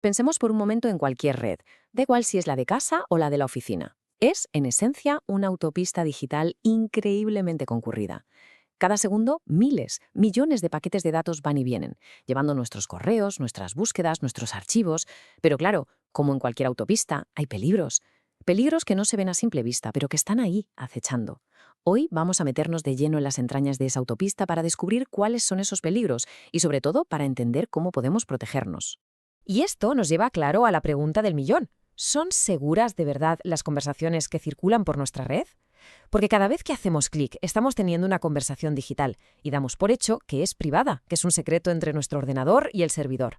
Pensemos por un momento en cualquier red, da igual si es la de casa o la de la oficina. Es, en esencia, una autopista digital increíblemente concurrida. Cada segundo, miles, millones de paquetes de datos van y vienen, llevando nuestros correos, nuestras búsquedas, nuestros archivos. Pero claro, como en cualquier autopista, hay peligros. Peligros que no se ven a simple vista, pero que están ahí, acechando. Hoy vamos a meternos de lleno en las entrañas de esa autopista para descubrir cuáles son esos peligros y, sobre todo, para entender cómo podemos protegernos. Y esto nos lleva, claro, a la pregunta del millón. ¿Son seguras de verdad las conversaciones que circulan por nuestra red? Porque cada vez que hacemos clic estamos teniendo una conversación digital y damos por hecho que es privada, que es un secreto entre nuestro ordenador y el servidor.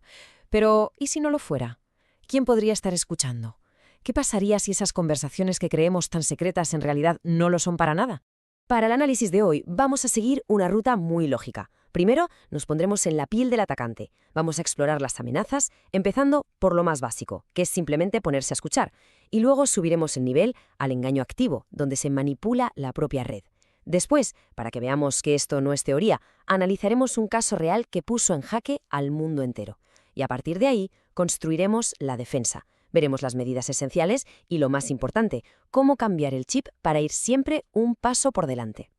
Pero, ¿y si no lo fuera? ¿Quién podría estar escuchando? ¿Qué pasaría si esas conversaciones que creemos tan secretas en realidad no lo son para nada? Para el análisis de hoy vamos a seguir una ruta muy lógica. Primero, nos pondremos en la piel del atacante. Vamos a explorar las amenazas, empezando por lo más básico, que es simplemente ponerse a escuchar. Y luego subiremos el nivel al engaño activo, donde se manipula la propia red. Después, para que veamos que esto no es teoría, analizaremos un caso real que puso en jaque al mundo entero. Y a partir de ahí, construiremos la defensa. Veremos las medidas esenciales y, lo más importante, cómo cambiar el chip para ir siempre un paso por delante.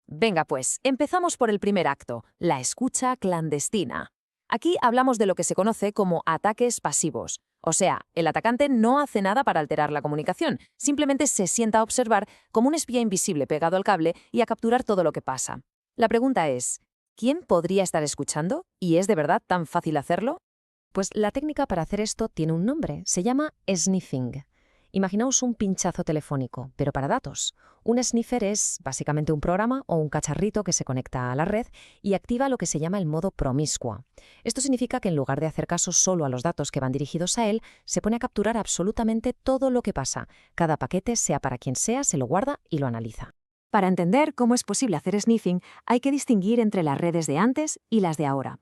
Venga, pues, empezamos por el primer acto, la escucha clandestina. Aquí hablamos de lo que se conoce como ataques pasivos. O sea, el atacante no hace nada para alterar la comunicación, simplemente se sienta a observar como un espía invisible pegado al cable y a capturar todo lo que pasa. La pregunta es, ¿quién podría estar escuchando? ¿Y es de verdad tan fácil hacerlo? Pues la técnica para hacer esto tiene un nombre, se llama sniffing. Imaginaos un pinchazo telefónico, pero para datos. Un sniffer es básicamente un programa o un cacharrito que se conecta a la red y activa lo que se llama el modo promiscuo. Esto significa que en lugar de hacer caso solo a los datos que van dirigidos a él, se pone a capturar absolutamente todo lo que pasa. Cada paquete, sea para quien sea, se lo guarda y lo analiza. Para entender cómo es posible hacer sniffing, hay que distinguir entre las redes de antes y las de ahora.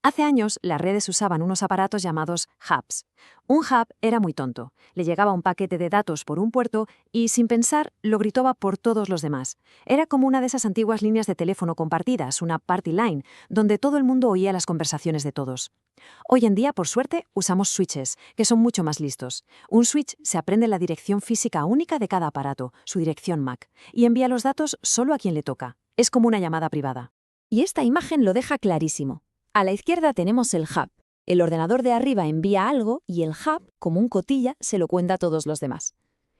Hace años, las redes usaban unos aparatos llamados hubs. Un hub era muy tonto. Le llegaba un paquete de datos por un puerto y, sin pensar, lo gritaba por todos los demás. Era como una de esas antiguas líneas de teléfono compartidas, una party line, donde todo el mundo oía las conversaciones de todos. Hoy en día, por suerte, usamos switches, que son mucho más listos. Un switch se aprende la dirección física única de cada aparato, su dirección MAC, y envía los datos solo a quien le toca. Es como una llamada privada. Y esta imagen lo deja clarísimo. A la izquierda tenemos el hub. El ordenador de arriba envía algo y el hub, como un cotilla, se lo cuenta a todos los demás.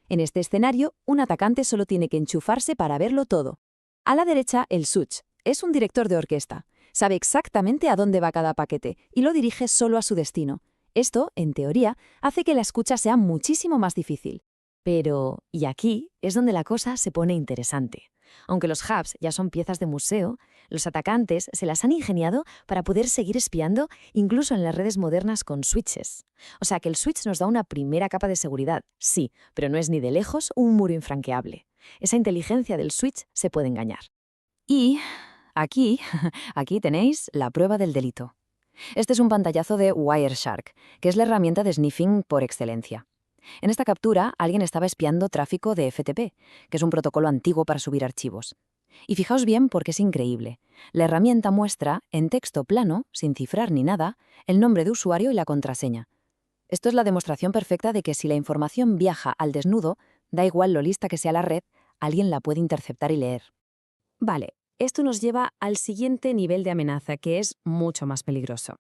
En este escenario, un atacante solo tiene que enchufarse para verlo todo. A la derecha, el switch. Es un director de orquesta. Sabe exactamente a dónde va cada paquete y lo dirige solo a su destino. Esto, en teoría, hace que la escucha sea muchísimo más difícil. Pero, y aquí es donde la cosa se pone interesante. Aunque los hubs ya son piezas de museo, los atacantes se las han ingeniado para poder seguir espiando incluso en las redes modernas con switches. O sea que el switch nos da una primera capa de seguridad, sí, pero no es ni de lejos un muro infranqueable. Esa inteligencia del switch se puede engañar. Y aquí tenéis la prueba del delito. Este es un pantallazo de Wireshark, que es la herramienta de sniffing por excelencia. En esta captura, alguien estaba espiando tráfico de FTP, que es un protocolo antiguo para subir archivos. Y fijaos bien porque es increíble. La herramienta muestra, en texto plano, sin cifrar ni nada, el nombre de usuario y la contraseña. Esto es la demostración perfecta de que si la información viaja al desnudo, da igual lo lista que sea la red, alguien la puede interceptar y leer. Vale, esto nos lleva al siguiente nivel de amenaza, que es mucho más peligroso.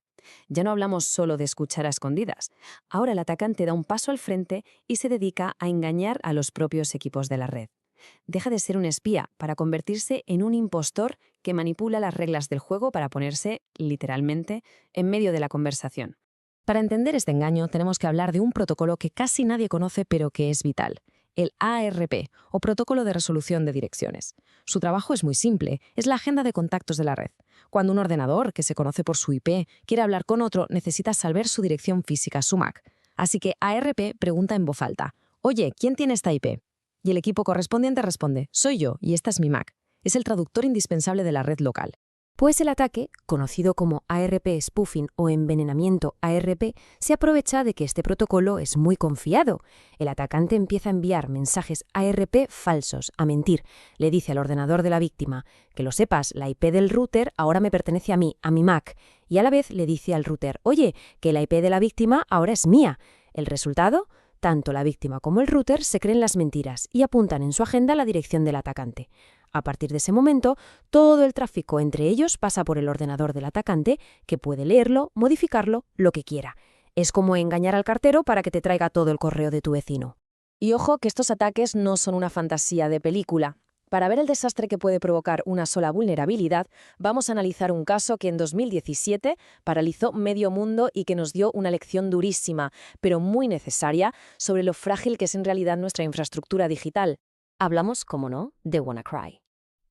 Ya no hablamos solo de escuchar a escondidas. Ahora el atacante da un paso al frente y se dedica a engañar a los propios equipos de la red. Deja de ser un espía para convertirse en un impostor que manipula las reglas del juego para ponerse, literalmente, en medio de la conversación. Para entender este engaño tenemos que hablar de un protocolo que casi nadie conoce pero que es vital. El ARP, o Protocolo de Resolución de Direcciones. Su trabajo es muy simple, es la agenda de contactos de la red. Cuando un ordenador, que se conoce por su IP, quiere hablar con otro, necesita saber su dirección física, su MAC. Así que ARP pregunta en voz alta, «Oye, ¿quién tiene esta IP?» Y el equipo correspondiente responde, «Soy yo, y esta es mi MAC». Es el traductor indispensable de la red local. Pues el ataque, conocido como ARP spoofing o envenenamiento ARP, se aprovecha de que este protocolo es muy confiado. El atacante empieza a enviar mensajes ARP falsos, a mentir. Le dice al ordenador de la víctima, que lo sepas, la IP del router ahora me pertenece a mí, a mi MAC. y a la vez le dice al router, oye, que la IP de la víctima ahora es mía. El resultado, tanto la víctima como el router se creen las mentiras y apuntan en su agenda la dirección del atacante. A partir de ese momento, todo el tráfico entre ellos pasa por el ordenador del atacante, que puede leerlo, modificarlo, lo que quiera. Es como engañar al cartero para que te traiga todo el correo de tu vecino. Y ojo que estos ataques no son una fantasía de película. Para ver el desastre que puede provocar una sola vulnerabilidad, vamos a analizar un caso que en 2017 paralizó medio mundo y que nos dio una lección durísima, pero muy necesaria, sobre lo frágil que es en realidad nuestra infraestructura digital. Hablamos, como no, de WannaCry.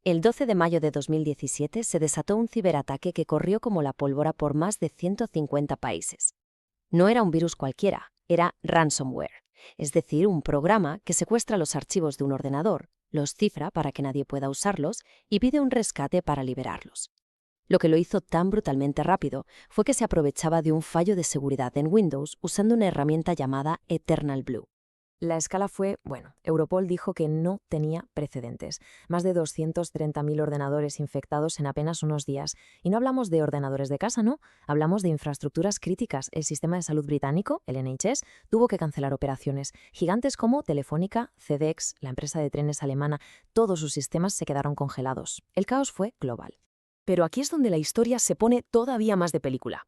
El 12 de mayo de 2017 se desató un ciberataque que corrió como la pólvora por más de 150 países. No era un virus cualquiera, era ransomware, es decir, un programa que secuestra los archivos de un ordenador, los cifra para que nadie pueda usarlos y pide un rescate para liberarlos. Lo que lo hizo tan brutalmente rápido fue que se aprovechaba de un fallo de seguridad en Windows usando una herramienta llamada Eternal Blue. La escala fue, Europol dijo que no tenía precedentes. Más de 230.000 ordenadores infectados en apenas unos días. Y no hablamos de ordenadores de casa, ¿no? Hablamos de infraestructuras críticas. El sistema de salud británico, el NHS, tuvo que cancelar operaciones. Gigantes como Telefónica, FedEx, la empresa de trenes alemana, todos sus sistemas se quedaron congelados. El caos fue global. Pero aquí es donde la historia se pone todavía más de película.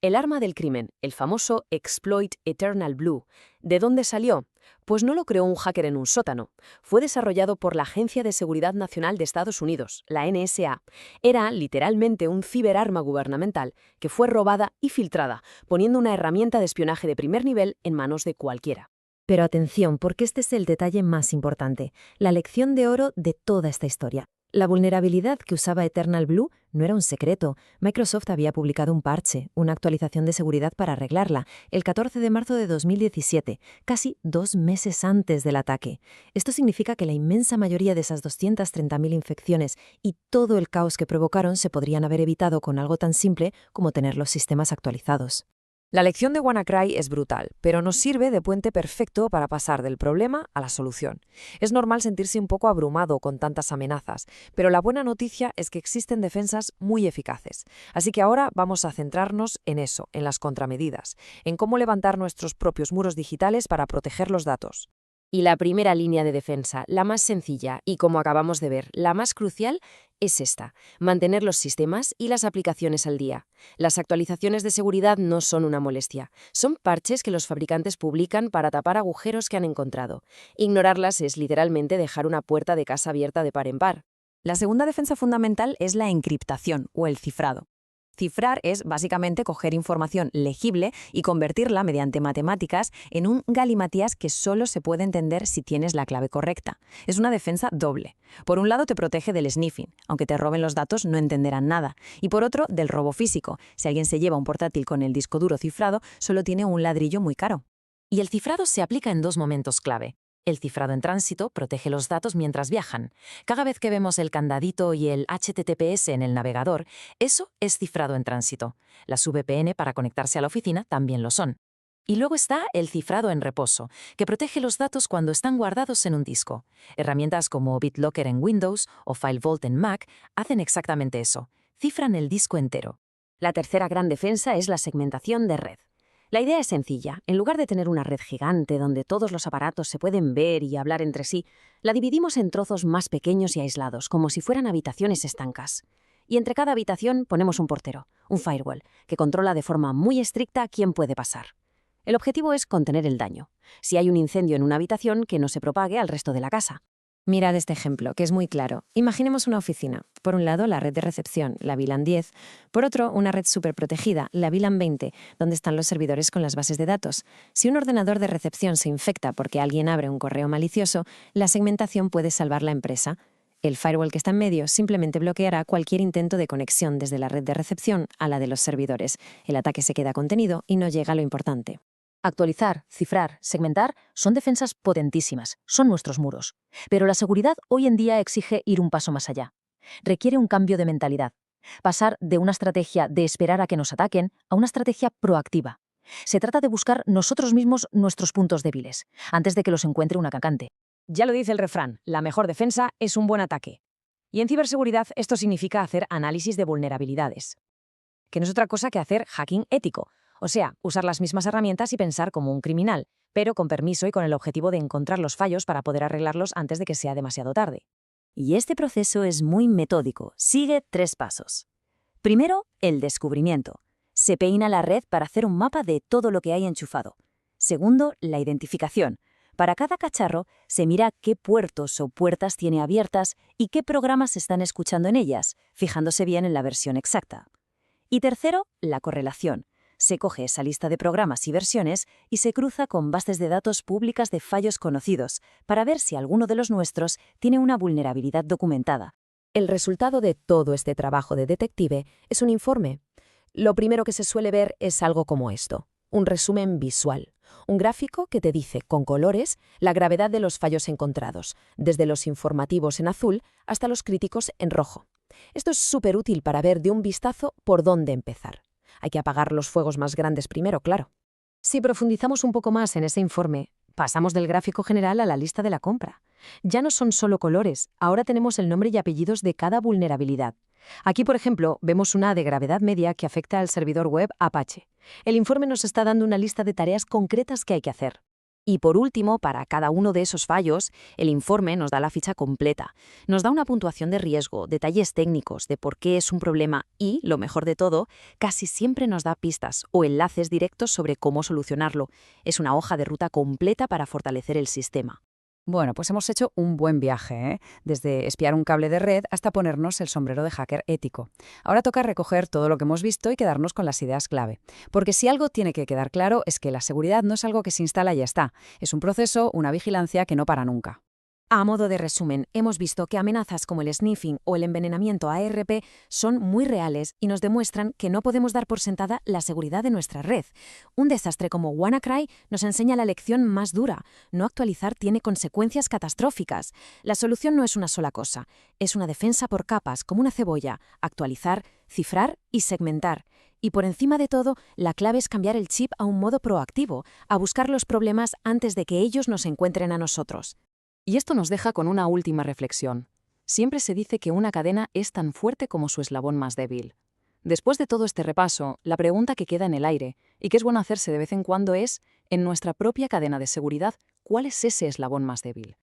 El arma del crimen, el famoso Exploit Eternal Blue, ¿de dónde salió? Pues no lo creó un hacker en un sótano. Fue desarrollado por la Agencia de Seguridad Nacional de Estados Unidos, la NSA. Era literalmente un ciberarma gubernamental que fue robada y filtrada, poniendo una herramienta de espionaje de primer nivel en manos de cualquiera. Pero atención, porque este es el detalle más importante, la lección de oro de toda esta historia. La vulnerabilidad que usaba Eternal Blue no era un secreto. Microsoft había publicado un parche, una actualización de seguridad para arreglarla, el 14 de marzo de 2017, casi 2 meses antes del ataque. Esto significa que la inmensa mayoría de esas 230.000 infecciones y todo el caos que provocaron se podrían haber evitado con algo tan simple como tener los sistemas actualizados. La lección de WannaCry es brutal, pero nos sirve de puente perfecto para pasar del problema a la solución. Es normal sentirse un poco abrumado con tantas amenazas, pero la buena noticia es que existen defensas muy eficaces. Así que ahora vamos a centrarnos en eso, en las contramedidas, en cómo levantar nuestros propios muros digitales para proteger los datos. Y la primera línea de defensa, la más sencilla y, como acabamos de ver, la más crucial, es esta: mantener los sistemas y las aplicaciones al día. Las actualizaciones de seguridad no son una molestia, son parches que los fabricantes publican para tapar agujeros que han encontrado. Ignorarlas es literalmente dejar una puerta de casa abierta de par en par. La segunda defensa fundamental es la encriptación o el cifrado. Cifrar es básicamente coger información legible y convertirla mediante matemáticas en un galimatías que solo se puede entender si tienes la clave correcta. Es una defensa doble. Por un lado te protege del sniffing, aunque te roben los datos no entenderán nada. Y por otro, del robo físico. Si alguien se lleva un portátil con el disco duro cifrado, solo tiene un ladrillo muy caro. Y el cifrado se aplica en 2 momentos clave. El cifrado en tránsito protege los datos mientras viajan. Cada vez que vemos el candadito y el HTTPS en el navegador, eso es cifrado en tránsito. Las VPN para conectarse a la oficina también lo son. Y luego está el cifrado en reposo, que protege los datos cuando están guardados en un disco. Herramientas como BitLocker en Windows o FileVault en Mac hacen exactamente eso. Cifran el disco entero. La tercera gran defensa es la segmentación de red. La idea es sencilla. En lugar de tener una red gigante donde todos los aparatos se pueden ver y hablar entre sí, la dividimos en trozos más pequeños y aislados, como si fueran habitaciones estancas. Y entre cada habitación ponemos un portero, un firewall, que controla de forma muy estricta quién puede pasar. El objetivo es contener el daño. Si hay un incendio en una habitación, que no se propague al resto de la casa. Mirad este ejemplo, que es muy claro. Imaginemos una oficina. Por un lado, la red de recepción, la VLAN 10. Por otro, una red superprotegida, la VLAN 20, donde están los servidores con las bases de datos. Si un ordenador de recepción se infecta porque alguien abre un correo malicioso, la segmentación puede salvar la empresa. El firewall que está en medio simplemente bloqueará cualquier intento de conexión desde la red de recepción a la de los servidores. El ataque se queda contenido y no llega a lo importante. Actualizar, cifrar, segmentar son defensas potentísimas, son nuestros muros. Pero la seguridad hoy en día exige ir un paso más allá. Requiere un cambio de mentalidad. Pasar de una estrategia de esperar a que nos ataquen a una estrategia proactiva. Se trata de buscar nosotros mismos nuestros puntos débiles, antes de que los encuentre un atacante. Ya lo dice el refrán, la mejor defensa es un buen ataque. Y en ciberseguridad esto significa hacer análisis de vulnerabilidades. que no es otra cosa que hacer hacking ético. O sea, usar las mismas herramientas y pensar como un criminal, pero con permiso y con el objetivo de encontrar los fallos para poder arreglarlos antes de que sea demasiado tarde. Y este proceso es muy metódico, sigue 3 pasos. Primero, el descubrimiento. Se peina la red para hacer un mapa de todo lo que hay enchufado. Segundo, la identificación. Para cada cacharro se mira qué puertos o puertas tiene abiertas y qué programas se están escuchando en ellas, fijándose bien en la versión exacta. Y tercero, la correlación. Se coge esa lista de programas y versiones y se cruza con bases de datos públicas de fallos conocidos para ver si alguno de los nuestros tiene una vulnerabilidad documentada. El resultado de todo este trabajo de detective es un informe. Lo primero que se suele ver es algo como esto, un resumen visual, un gráfico que te dice con colores la gravedad de los fallos encontrados, desde los informativos en azul hasta los críticos en rojo. Esto es súper útil para ver de un vistazo por dónde empezar. Hay que apagar los fuegos más grandes primero, claro. Si profundizamos un poco más en ese informe, pasamos del gráfico general a la lista de la compra. Ya no son solo colores, ahora tenemos el nombre y apellidos de cada vulnerabilidad. Aquí, por ejemplo, vemos una de gravedad media que afecta al servidor web Apache. El informe nos está dando una lista de tareas concretas que hay que hacer. Y por último, para cada uno de esos fallos, el informe nos da la ficha completa. Nos da una puntuación de riesgo, detalles técnicos de por qué es un problema y, lo mejor de todo, casi siempre nos da pistas o enlaces directos sobre cómo solucionarlo. Es una hoja de ruta completa para fortalecer el sistema. Bueno, pues hemos hecho un buen viaje, ¿eh? Desde espiar un cable de red hasta ponernos el sombrero de hacker ético. Ahora toca recoger todo lo que hemos visto y quedarnos con las ideas clave. Porque si algo tiene que quedar claro es que la seguridad no es algo que se instala y ya está. Es un proceso, una vigilancia que no para nunca. A modo de resumen, hemos visto que amenazas como el sniffing o el envenenamiento ARP son muy reales y nos demuestran que no podemos dar por sentada la seguridad de nuestra red. Un desastre como WannaCry nos enseña la lección más dura. No actualizar tiene consecuencias catastróficas. La solución no es una sola cosa. Es una defensa por capas, como una cebolla. Actualizar, cifrar y segmentar. Y por encima de todo, la clave es cambiar el chip a un modo proactivo, a buscar los problemas antes de que ellos nos encuentren a nosotros. Y esto nos deja con una última reflexión. Siempre se dice que una cadena es tan fuerte como su eslabón más débil. Después de todo este repaso, la pregunta que queda en el aire, y que es bueno hacerse de vez en cuando es, en nuestra propia cadena de seguridad, ¿cuál es ese eslabón más débil?